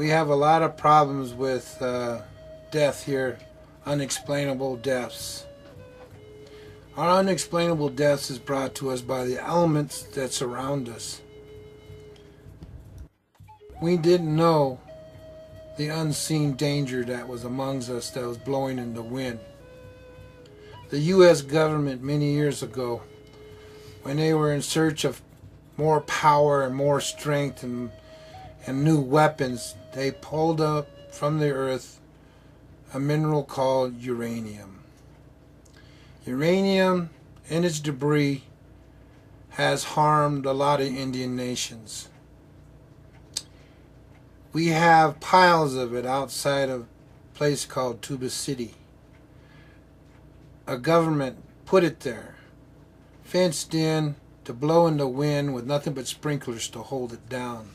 We have a lot of problems with death here, unexplainable deaths. Our unexplainable deaths is brought to us by the elements that surround us. We didn't know the unseen danger that was amongst us that was blowing in the wind. The U.S. government many years ago, when they were in search of more power and more strength and new weapons, they pulled up from the earth a mineral called uranium. Uranium and its debris has harmed a lot of Indian nations. We have piles of it outside of a place called Tuba City. A government put it there, fenced in to blow in the wind with nothing but sprinklers to hold it down.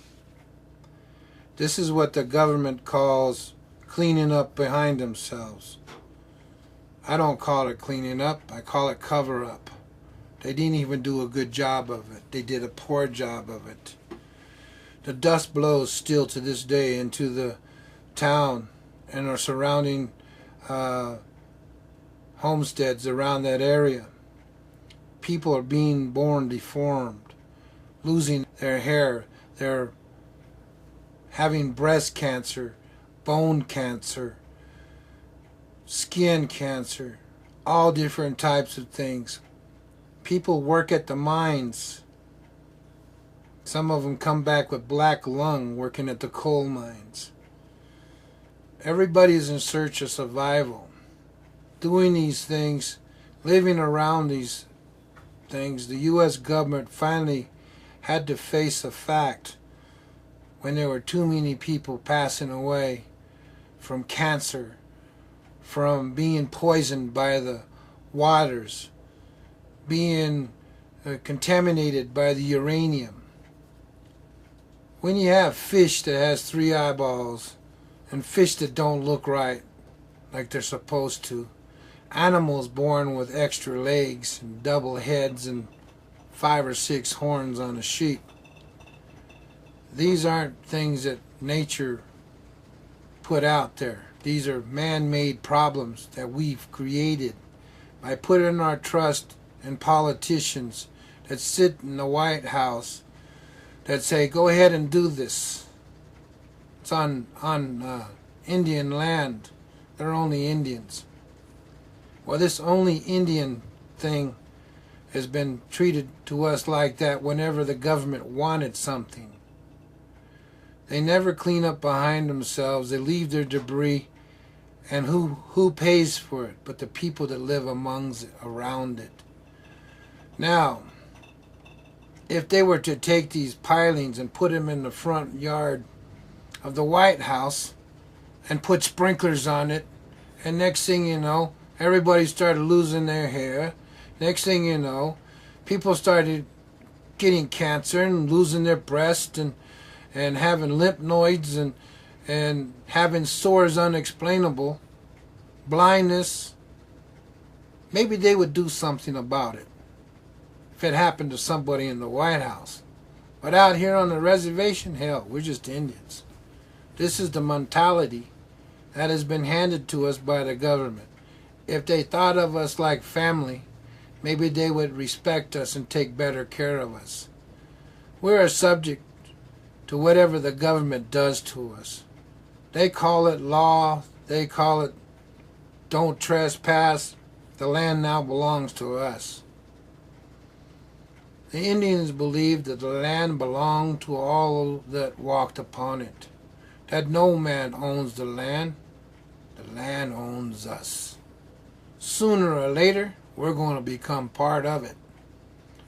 This is what the government calls cleaning up behind themselves. I don't call it cleaning up, I call it cover up. They didn't even do a good job of it. They did a poor job of it. The dust blows still to this day into the town and our surrounding homesteads around that area. People are being born deformed, losing their hair. They're having breast cancer, bone cancer, skin cancer, all different types of things. People work at the mines. Some of them come back with black lung working at the coal mines. Everybody is in search of survival. Doing these things, living around these things, the U.S. government finally had to face a fact when there were too many people passing away from cancer, from being poisoned by the waters, being contaminated by the uranium. When you have fish that has 3 eyeballs and fish that don't look right like they're supposed to, animals born with extra legs and double heads and 5 or 6 horns on a sheep, these aren't things that nature put out there. These are man-made problems that we've created by putting our trust in politicians that sit in the White House that say, go ahead and do this. It's on Indian land. They're only Indians. Well, this only Indian thing has been treated to us like that whenever the government wanted something. They never clean up behind themselves. They leave their debris. And who pays for it but the people that live amongst it, around it? Now, if they were to take these pilings and put them in the front yard of the White House and put sprinklers on it, and next thing you know, everybody started losing their hair. Next thing you know, people started getting cancer and losing their breast and having lymph nodes and having sores unexplainable, blindness. Maybe they would do something about it if it happened to somebody in the White House. But out here on the reservation, hell, we're just Indians. This is the mentality that has been handed to us by the government. If they thought of us like family, maybe they would respect us and take better care of us. We're a subject to whatever the government does to us. They call it law. They call it don't trespass. The land now belongs to us. The Indians believed that the land belonged to all that walked upon it, that no man owns the land owns us. Sooner or later, we're going to become part of it.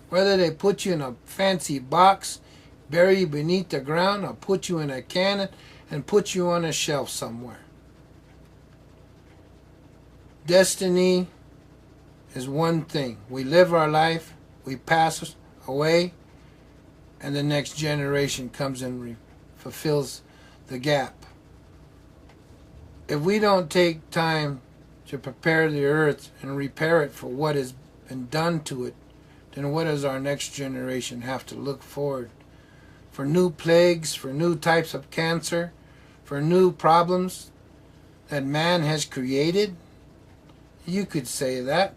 Whether they put you in a fancy box, bury you beneath the ground, or put you in a cannon and put you on a shelf somewhere. Destiny is one thing. We live our life, we pass away, and the next generation comes and fulfills the gap. If we don't take time to prepare the earth and repair it for what has been done to it, then what does our next generation have to look forward? For new plagues, for new types of cancer, for new problems that man has created? You could say that.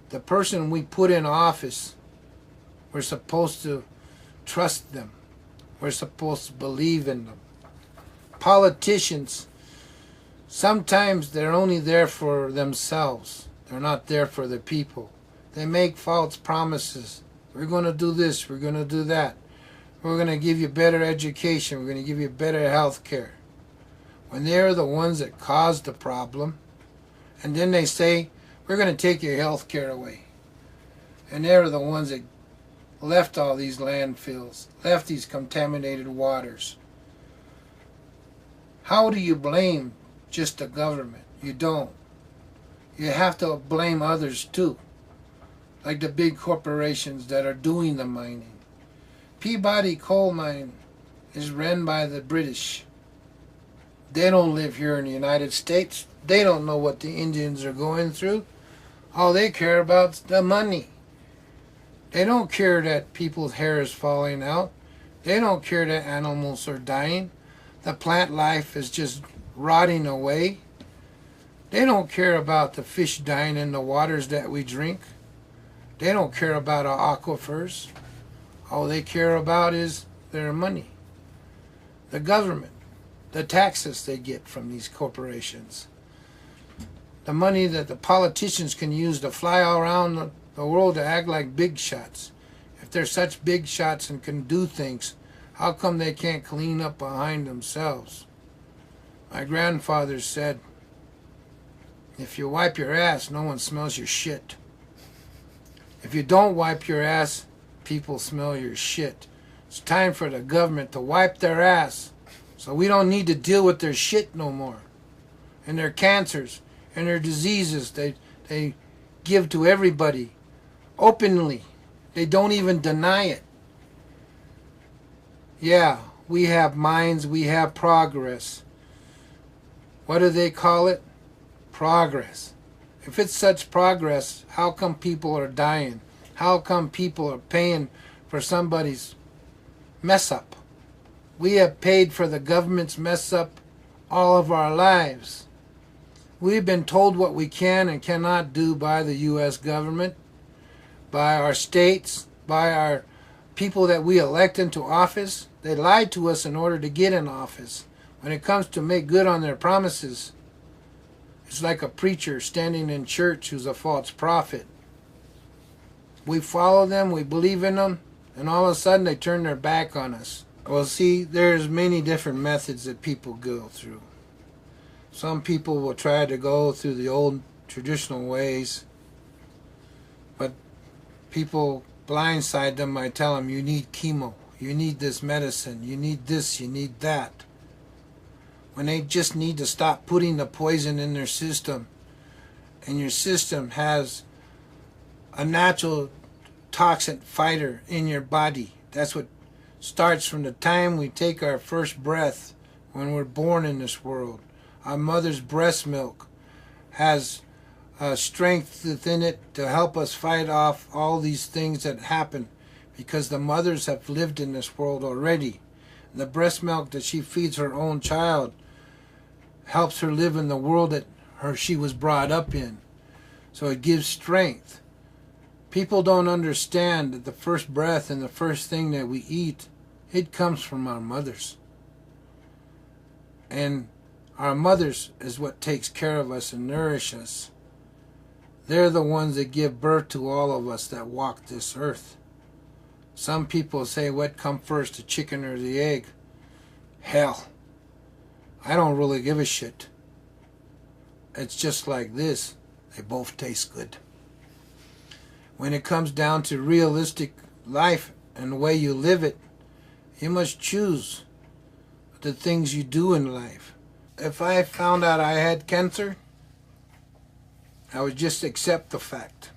The person we put in office, we're supposed to trust them. We're supposed to believe in them. Politicians, sometimes they're only there for themselves. They're not there for the people. They make false promises. We're going to do this. We're going to do that. We're going to give you better education. We're going to give you better health care. When they're the ones that caused the problem, and then they say, we're going to take your health care away. And they're the ones that left all these landfills, left these contaminated waters. How do you blame just the government? You don't. You have to blame others too, like the big corporations that are doing the mining. Peabody coal mine is run by the British. They don't live here in the United States. They don't know what the Indians are going through. All they care about is the money. They don't care that people's hair is falling out. They don't care that animals are dying. The plant life is just rotting away. They don't care about the fish dying in the waters that we drink. They don't care about our aquifers. All they care about is their money. The government, the taxes they get from these corporations. The money that the politicians can use to fly all around the world to act like big shots. If they're such big shots and can do things, how come they can't clean up behind themselves? My grandfather said, if you wipe your ass, no one smells your shit. If you don't wipe your ass, people smell your shit. It's time for the government to wipe their ass so we don't need to deal with their shit no more. And their cancers and their diseases they give to everybody openly. They don't even deny it. Yeah, we have minds, we have progress. What do they call it? Progress. If it's such progress, how come people are dying? How come people are paying for somebody's mess up? We have paid for the government's mess up all of our lives. We've been told what we can and cannot do by the U.S. government, by our states, by our people that we elect into office. They lied to us in order to get in office. When it comes to make good on their promises, it's like a preacher standing in church who's a false prophet. We follow them, we believe in them, and all of a sudden they turn their back on us. Well, see, there's many different methods that people go through. Some people will try to go through the old traditional ways, but people blindside them by telling them, you need chemo, you need this medicine, you need this, you need that. When they just need to stop putting the poison in their system, and your system has a natural toxin fighter in your body. That's what starts from the time we take our first breath when we're born in this world. Our mother's breast milk has strength within it to help us fight off all these things that happen because the mothers have lived in this world already. The breast milk that she feeds her own child helps her live in the world that she was brought up in. So it gives strength. People don't understand that the first breath and the first thing that we eat, it comes from our mothers. And our mothers is what takes care of us and nourish us. They're the ones that give birth to all of us that walk this earth. Some people say, what come first, the chicken or the egg? Hell, I don't really give a shit. It's just like this. They both taste good. When it comes down to realistic life and the way you live it, you must choose the things you do in life. If I found out I had cancer, I would just accept the fact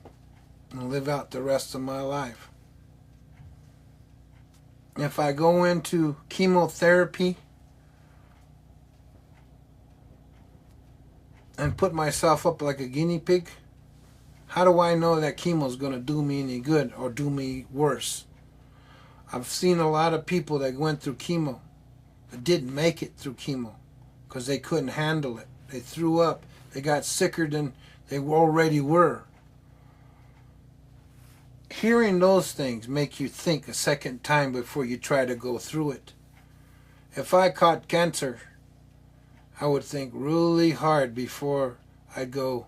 and live out the rest of my life. If I go into chemotherapy and put myself up like a guinea pig, how do I know that chemo is going to do me any good or do me worse? I've seen a lot of people that went through chemo that didn't make it through chemo because they couldn't handle it. They threw up. They got sicker than they already were. Hearing those things make you think a second time before you try to go through it. If I caught cancer, I would think really hard before I'd go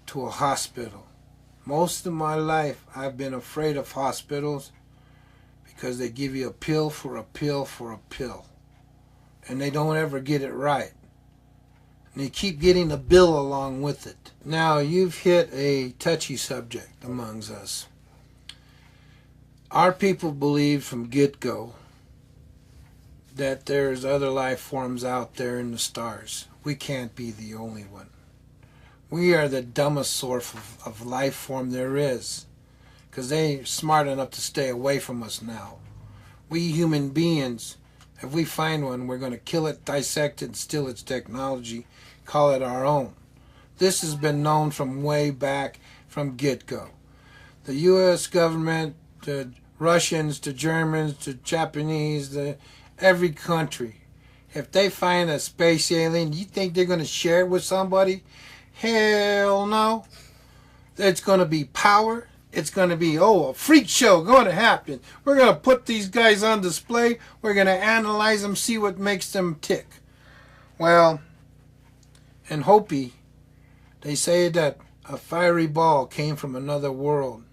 to a hospital. Most of my life, I've been afraid of hospitals because they give you a pill for a pill for a pill. And they don't ever get it right. And you keep getting a bill along with it. Now, you've hit a touchy subject amongst us. Our people believed from get-go that there's other life forms out there in the stars. We can't be the only one. We are the dumbest sort of life form there is, because they're smart enough to stay away from us now. We human beings, if we find one, we're going to kill it, dissect it, and steal its technology, call it our own. This has been known from way back, from get-go. The U.S. government, the Russians, the Germans, the Japanese, every country, if they find a space alien, you think they're going to share it with somebody? Hell no. It's going to be power. It's going to be, a freak show going to happen. We're going to put these guys on display. We're going to analyze them, see what makes them tick. Well, in Hopi, they say that a fiery ball came from another world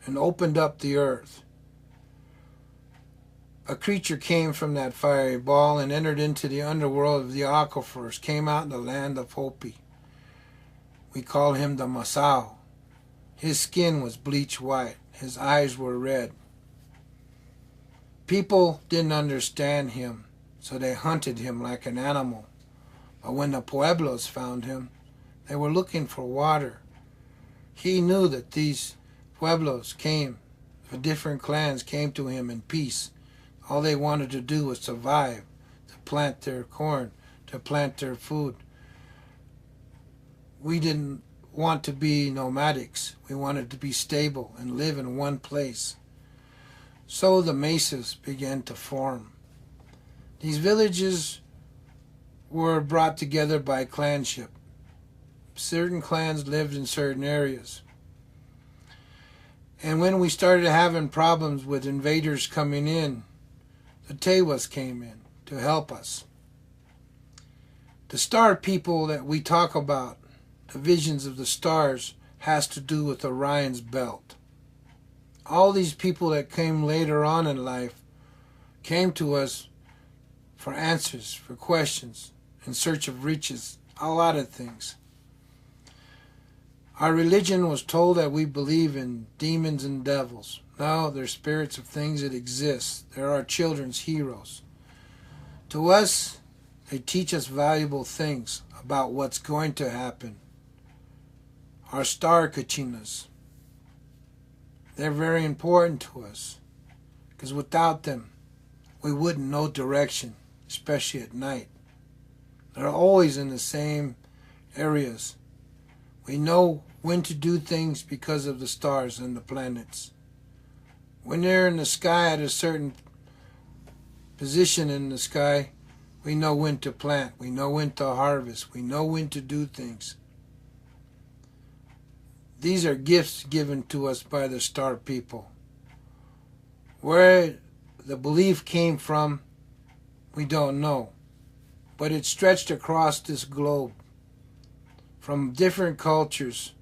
and opened up the earth. A creature came from that fiery ball and entered into the underworld of the aquifers, came out in the land of Hopi. We call him the Masao. His skin was bleach white. His eyes were red. People didn't understand him, so they hunted him like an animal. But when the Pueblos found him, they were looking for water. He knew that these Pueblos came, the different clans came to him in peace. All they wanted to do was survive, to plant their corn, to plant their food. We didn't want to be nomadics. We wanted to be stable and live in one place. So the mesas began to form. These villages were brought together by clanship. Certain clans lived in certain areas. And when we started having problems with invaders coming in, the Tewas came in to help us. The star people that we talk about, the visions of the stars, has to do with Orion's belt. All these people that came later on in life came to us for answers, for questions, in search of riches, a lot of things. Our religion was told that we believe in demons and devils. No, they're spirits of things that exist. They're our children's heroes. To us, they teach us valuable things about what's going to happen. Our star kachinas. They're very important to us, because without them, we wouldn't know direction, especially at night. They're always in the same areas. We know when to do things because of the stars and the planets. When they're in the sky at a certain position in the sky, we know when to plant, we know when to harvest, we know when to do things. These are gifts given to us by the star people. Where the belief came from, we don't know. But it stretched across this globe from different cultures,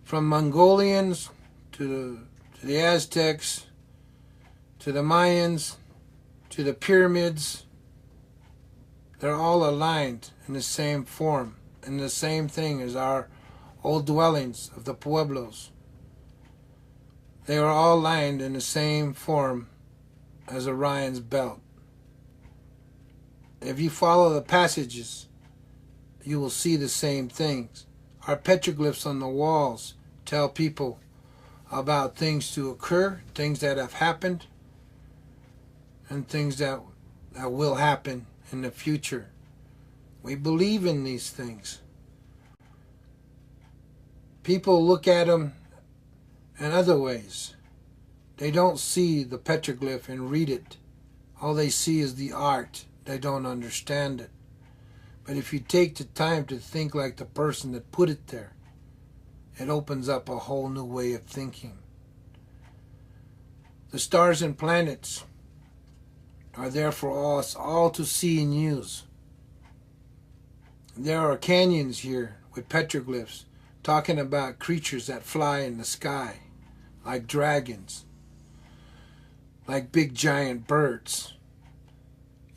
from Mongolians to the Aztecs, to the Mayans, to the pyramids. They're all aligned in the same form, and the same thing as our old dwellings of the Pueblos. They are all lined in the same form as Orion's belt. If you follow the passages, you will see the same things. Our petroglyphs on the walls tell people about things to occur, things that have happened, and things that will happen in the future. We believe in these things. People look at them in other ways. They don't see the petroglyph and read it All they see is the art. They don't understand it. But if you take the time to think like the person that put it there, it opens up a whole new way of thinking. The stars and planets are there for us all to see and use. There are canyons here with petroglyphs talking about creatures that fly in the sky, like dragons, like big giant birds.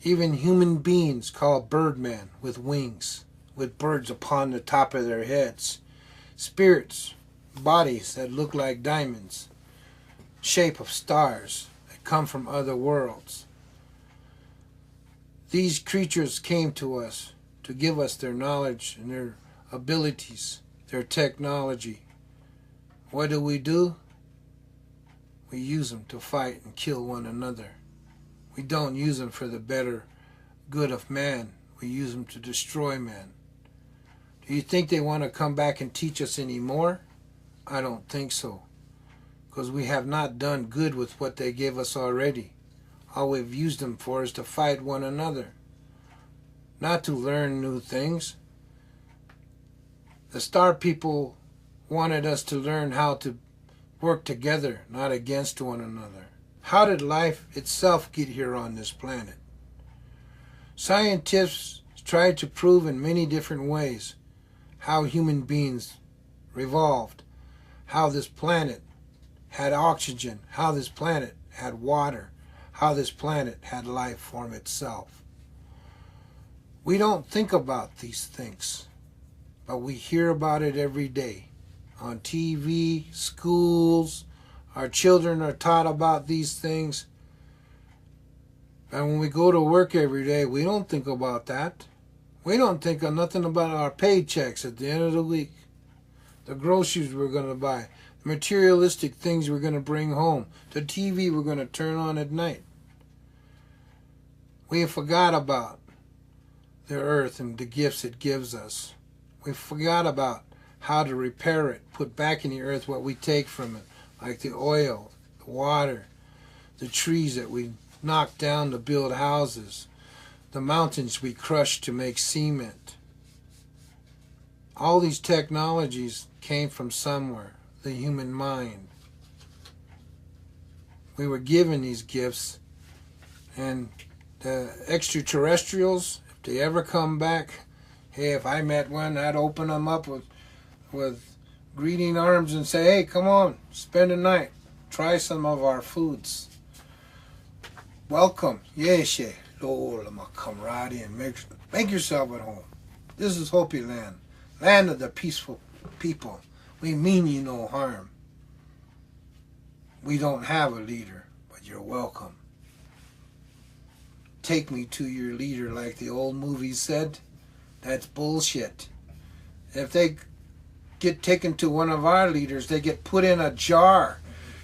Even human beings called birdmen with wings, with birds upon the top of their heads. Spirits, bodies that look like diamonds, shape of stars that come from other worlds. These creatures came to us to give us their knowledge and their abilities, their technology. What do? We use them to fight and kill one another. We don't use them for the better good of man. We use them to destroy man. Do you think they want to come back and teach us any more? I don't think so. Because we have not done good with what they gave us already. All we've used them for is to fight one another, not to learn new things. The star people wanted us to learn how to work together, not against one another. How did life itself get here on this planet? Scientists tried to prove in many different ways how human beings revolved, how this planet had oxygen, how this planet had water, how this planet had life form itself. We don't think about these things, but we hear about it every day. On TV, schools, our children are taught about these things. And when we go to work every day, we don't think about that. We don't think of nothing about our paychecks at the end of the week, the groceries we're going to buy, the materialistic things we're going to bring home, the TV we're going to turn on at night. We forgot about the earth and the gifts it gives us. We forgot about how to repair it, put back in the earth what we take from it, like the oil, the water, the trees that we knock down to build houses, the mountains we crush to make cement. All these technologies came from somewhere, the human mind. We were given these gifts, and the extraterrestrials, if they ever come back, hey, if I met one, I'd open them up with greeting arms and say, hey, come on, spend the night. Try some of our foods. Welcome. Yes, Lord, my camaraderie, and make yourself at home. This is Hopi land, land of the peaceful people. We mean you no harm. We don't have a leader, but you're welcome. Take me to your leader, like the old movie said. That's bullshit. If they get taken to one of our leaders, they get put in a jar.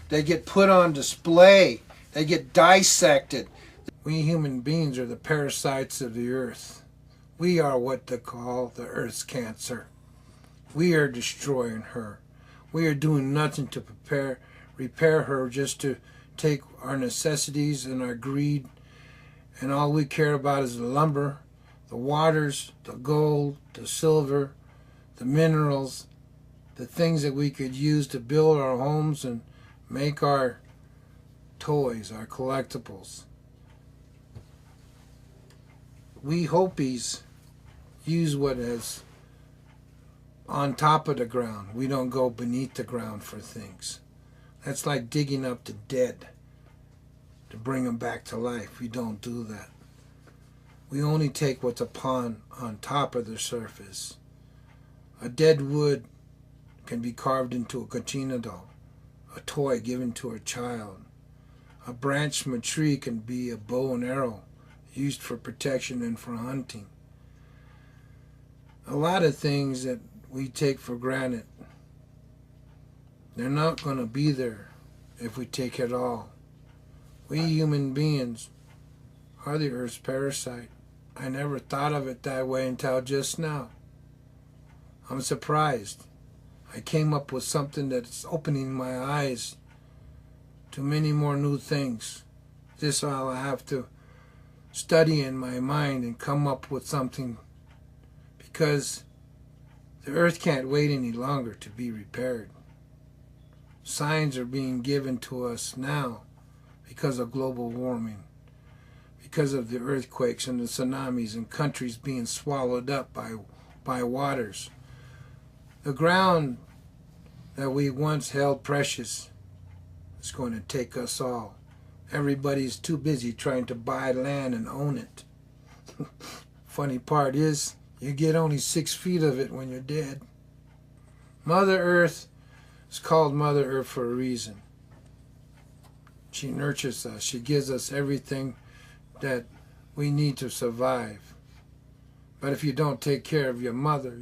They get put on display. They get dissected. We human beings are the parasites of the earth. We are what they call the earth's cancer. We are destroying her. We are doing nothing to repair her, just to take our necessities and our greed, and all we care about is the lumber, the waters, the gold, the silver, the minerals, the things that we could use to build our homes and make our toys, our collectibles. We Hopis use what is on top of the ground. We don't go beneath the ground for things. That's like digging up the dead to bring them back to life. We don't do that. We only take what's on top of the surface. A dead wood can be carved into a kachina doll, a toy given to a child. A branch from a tree can be a bow and arrow used for protection and for hunting. A lot of things that we take for granted, they're not going to be there if we take it all. We human beings are the earth's parasite. I never thought of it that way until just now. I'm surprised. I came up with something that's opening my eyes to many more new things. This I'll have to study in my mind and come up with something, because the earth can't wait any longer to be repaired. Signs are being given to us now because of global warming, because of the earthquakes and the tsunamis and countries being swallowed up by waters. The ground that we once held precious is going to take us all. Everybody's too busy trying to buy land and own it. Funny part is, you get only 6 feet of it when you're dead. Mother Earth is called Mother Earth for a reason. She nurtures us. She gives us everything that we need to survive. But if you don't take care of your mother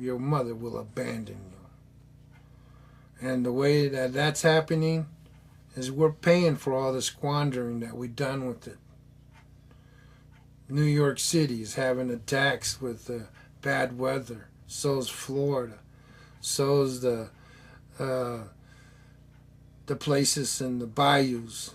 will abandon you. And the way that that's happening is we're paying for all the squandering that we've done with it. New York City is having attacks with bad weather. So's Florida. So's the places in the bayous.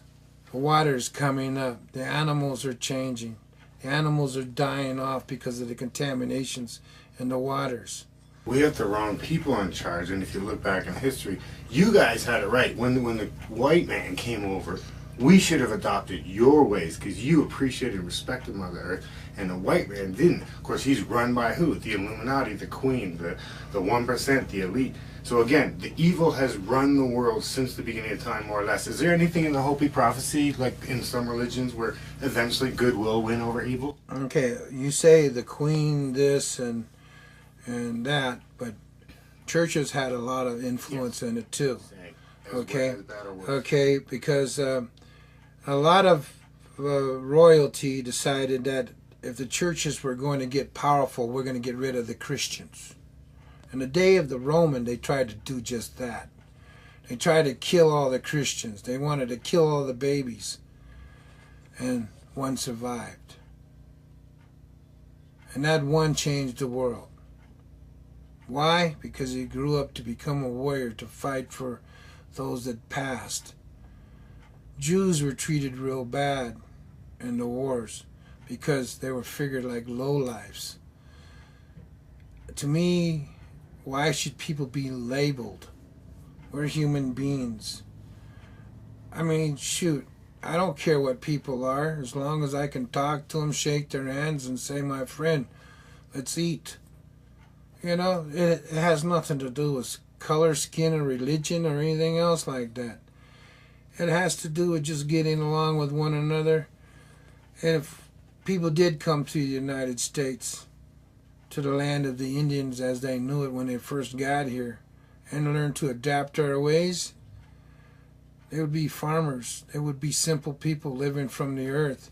The water's coming up. The animals are changing. The animals are dying off because of the contaminations in the waters. We have the wrong people in charge, and if you look back in history, you guys had it right. When the white man came over, we should have adopted your ways, because you appreciated and respected Mother Earth, and the white man didn't. Of course, he's run by who? The Illuminati, the Queen, the 1%, the elite. So again, the evil has run the world since the beginning of time, more or less. Is there anything in the Hopi prophecy, like in some religions, where eventually good will win over evil? Okay, you say the Queen this and that, but churches had a lot of influence in it too. Okay, because a lot of royalty decided that if the churches were going to get powerful, we're going to get rid of the Christians. In the day of the Roman, they tried to do just that. They tried to kill all the Christians. They wanted to kill all the babies. And one survived. And that one changed the world. Why? Because he grew up to become a warrior, to fight for those that passed. Jews were treated real bad in the wars because they were figured like lowlifes. To me, why should people be labeled? We're human beings. I mean, shoot, I don't care what people are, as long as I can talk to them, shake their hands, and say, my friend, let's eat. You know, it has nothing to do with color, skin, or religion, or anything else like that. It has to do with just getting along with one another. And if people did come to the United States, to the land of the Indians as they knew it when they first got here, and learn to adapt our ways, they would be farmers. They would be simple people living from the earth,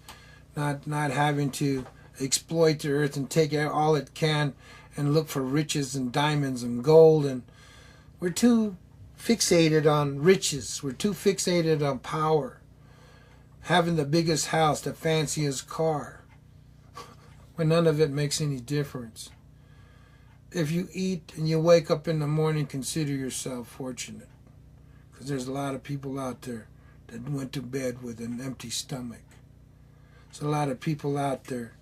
not having to exploit the earth and take out all it can and look for riches and diamonds and gold. And we're too fixated on riches. We're too fixated on power, having the biggest house, the fanciest car, when none of it makes any difference. If you eat and you wake up in the morning, consider yourself fortunate, because there's a lot of people out there that went to bed with an empty stomach. There's a lot of people out there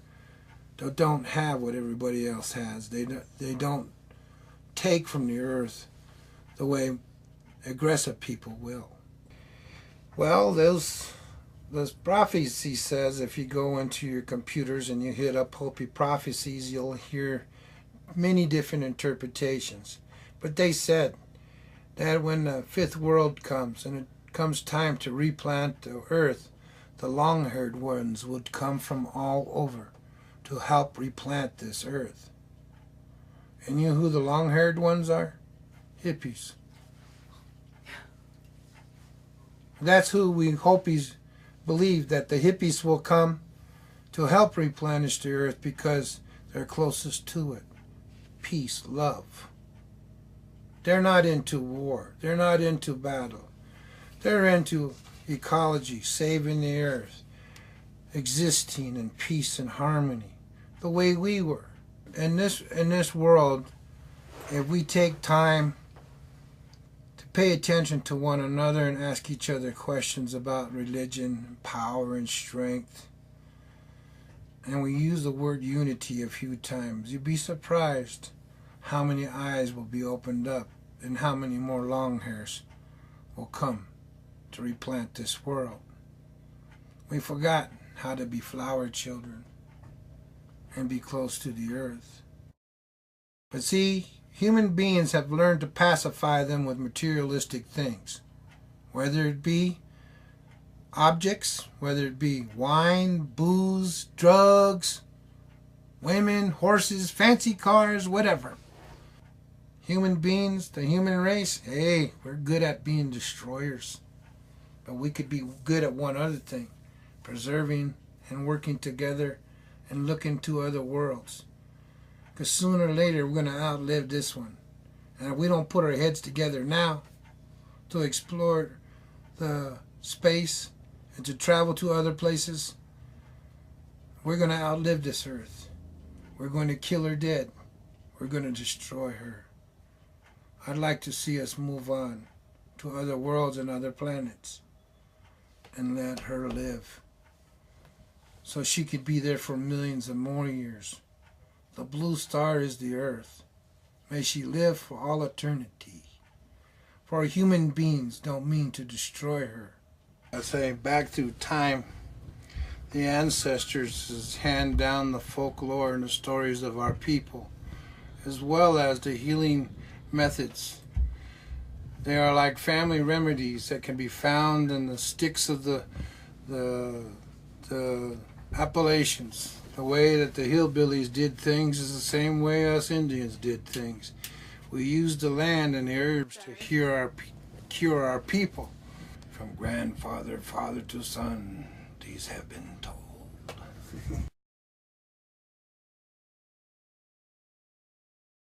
that don't have what everybody else has. They don't take from the earth the way aggressive people will. Well, those prophecy says, if you go into your computers and you hit up Hopi prophecies, you'll hear many different interpretations. But they said that when the fifth world comes and it comes time to replant the earth, the long-haired ones would come from all over to help replant this earth. And you know who the long-haired ones are? Hippies. That's who we Hopis believe, that the hippies will come to help replenish the earth because they're closest to it. Peace, love. They're not into war. They're not into battle. They're into ecology, saving the earth, existing in peace and harmony, the way we were. In this world, if we take time to pay attention to one another and ask each other questions about religion, power, and strength, and we use the word unity a few times, you'd be surprised how many eyes will be opened up and how many more long hairs will come to replant this world. We forgot how to be flower children and be close to the earth. But see, human beings have learned to pacify them with materialistic things, whether it be objects, whether it be wine, booze, drugs, women, horses, fancy cars, whatever. Human beings, the human race, hey, we're good at being destroyers. But we could be good at one other thing, preserving and working together and looking to other worlds. Because sooner or later we're going to outlive this one. And if we don't put our heads together now to explore the space and to travel to other places, we're going to outlive this earth. We're going to kill her dead. We're going to destroy her. I'd like to see us move on to other worlds and other planets and let her live so she could be there for millions of more years. The blue star is the earth. May she live for all eternity. For human beings don't mean to destroy her. I say back through time, the ancestors hand down the folklore and the stories of our people, as well as the healing methods. They are like family remedies that can be found in the sticks of the Appalachians. The way that the hillbillies did things is the same way us Indians did things. We used the land and the herbs to cure our people. From grandfather, father to son, these have been told.